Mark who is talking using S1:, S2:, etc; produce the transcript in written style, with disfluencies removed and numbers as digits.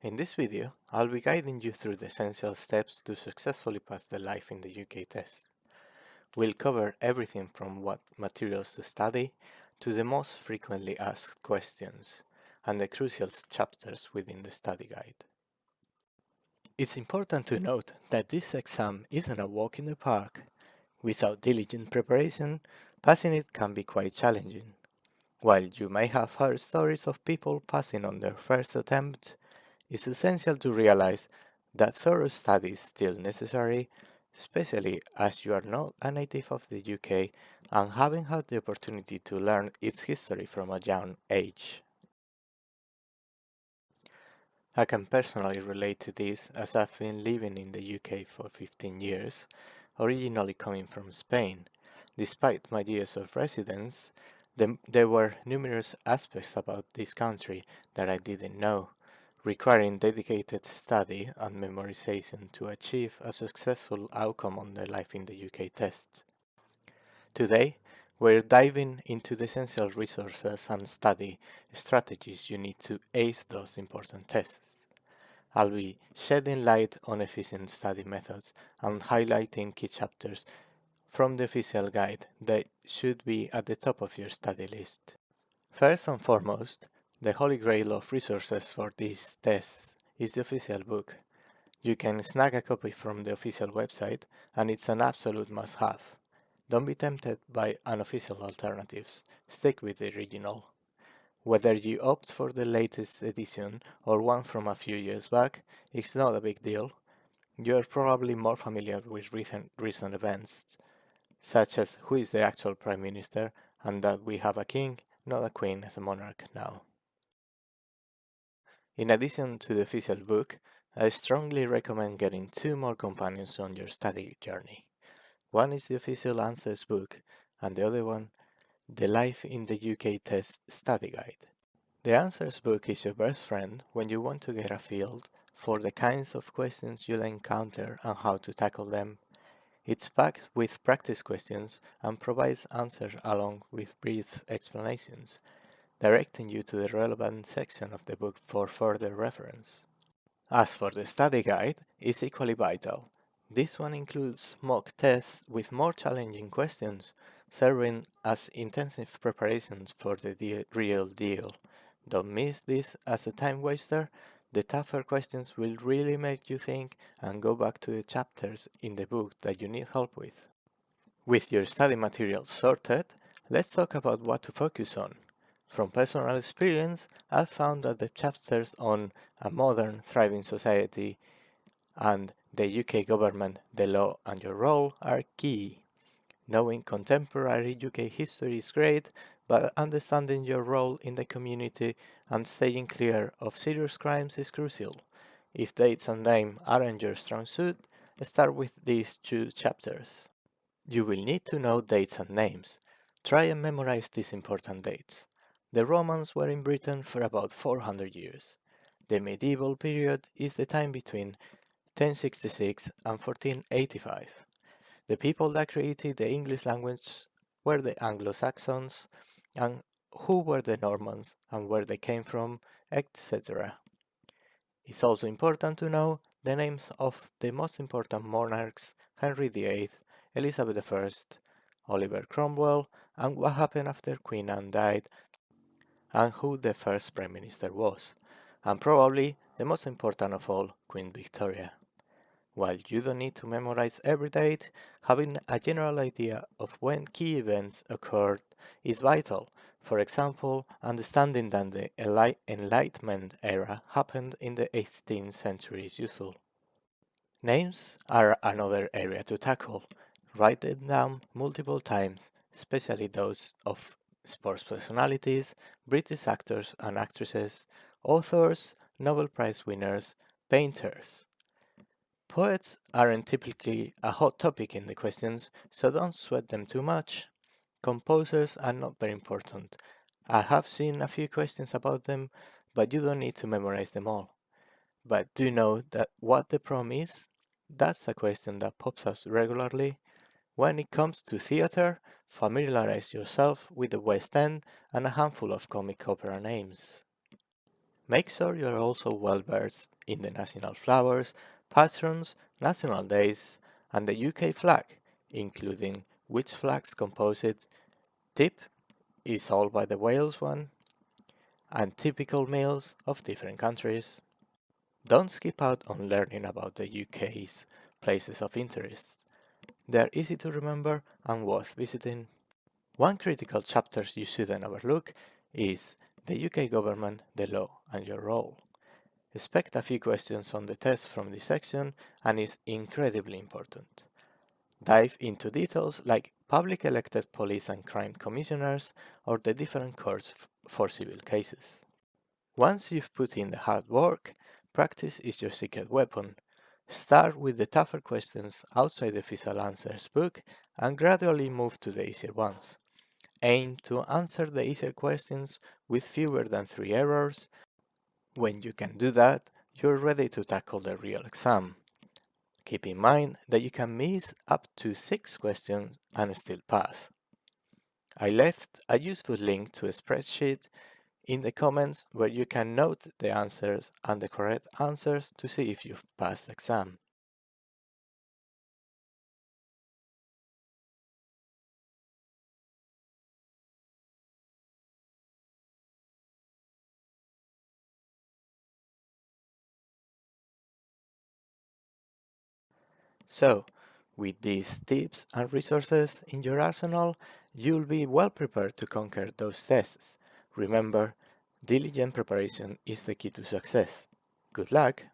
S1: In this video, I'll be guiding you through the essential steps to successfully pass the Life in the UK test. We'll cover everything from what materials to study to the most frequently asked questions and the crucial chapters within the study guide. It's important to note that this exam isn't a walk in the park. Without diligent preparation, passing it can be quite challenging. While you may have heard stories of people passing on their first attempt, it's essential to realize that thorough study is still necessary, especially as you are not a native of the UK and haven't had the opportunity to learn its history from a young age. I can personally relate to this as I've been living in the UK for 15 years, originally coming from Spain. Despite my years of residence, there were numerous aspects about this country that I didn't know, requiring dedicated study and memorization to achieve a successful outcome on the Life in the UK test. Today, we're diving into the essential resources and study strategies you need to ace those important tests. I'll be shedding light on efficient study methods and highlighting key chapters from the official guide that should be at the top of your study list. First and foremost, the holy grail of resources for these tests is the official book. You can snag a copy from the official website and it's an absolute must-have. Don't be tempted by unofficial alternatives, stick with the original. Whether you opt for the latest edition or one from a few years back, it's not a big deal. You're probably more familiar with recent events, such as who is the actual Prime Minister and that we have a king, not a queen as a monarch now. In addition to the official book, I strongly recommend getting two more companions on your study journey. One is the official answers book and the other one, the Life in the UK Test Study Guide. The answers book is your best friend when you want to get a feel for the kinds of questions you'll encounter and how to tackle them. It's packed with practice questions and provides answers along with brief explanations, directing you to the relevant section of the book for further reference. As for the study guide, it's equally vital. This one includes mock tests with more challenging questions, serving as intensive preparations for the real deal. Don't miss this as a time waster. The tougher questions will really make you think and go back to the chapters in the book that you need help with. With your study materials sorted, let's talk about what to focus on. From personal experience, I've found that the chapters on a modern, thriving society and the UK government, the law, and your role are key. Knowing contemporary UK history is great, but understanding your role in the community and staying clear of serious crimes is crucial. If dates and name aren't your strong suit, start with these two chapters. You will need to know dates and names. Try and memorize these important dates. The Romans were in Britain for about 400 years. The medieval period is the time between 1066 and 1485. The people that created the English language were the Anglo-Saxons, and who were the Normans and where they came from, etc. It's also important to know the names of the most important monarchs: Henry VIII, Elizabeth I, Oliver Cromwell, and what happened after Queen Anne died, and who the first Prime Minister was, and probably the most important of all, Queen Victoria. While you don't need to memorize every date, having a general idea of when key events occurred is vital. For example, understanding that the Enlightenment era happened in the 18th century is useful. Names are another area to tackle. Write them down multiple times, especially those of sports personalities, British actors and actresses, authors, Nobel Prize winners, painters. Poets aren't typically a hot topic in the questions, so don't sweat them too much. Composers are not very important. I have seen a few questions about them, but you don't need to memorize them all. But do know that what the prom is? That's a question that pops up regularly. When it comes to theatre, familiarize yourself with the West End and a handful of comic opera names. Make sure you are also well versed in the national flowers, patrons, national days, and the UK flag, including which flags compose it. Tip is all by the Wales one, and typical meals of different countries. Don't skip out on learning about the UK's places of interest. They are easy to remember and worth visiting. One critical chapter you shouldn't overlook is the UK government, the law, and your role. Expect a few questions on the test from this section and is incredibly important. Dive into details like public elected police and crime commissioners or the different courts for civil cases. Once you've put in the hard work, practice is your secret weapon. Start with the tougher questions outside the official answers book and gradually move to the easier ones. Aim to answer the easier questions with fewer than 3 errors. When you can do that, you're ready to tackle the real exam. Keep in mind that you can miss up to 6 questions and still pass. I left a useful link to a spreadsheet in the comments where you can note the answers and the correct answers to see if you've passed the exam. So, with these tips and resources in your arsenal, you'll be well prepared to conquer those tests. Remember, diligent preparation is the key to success. Good luck!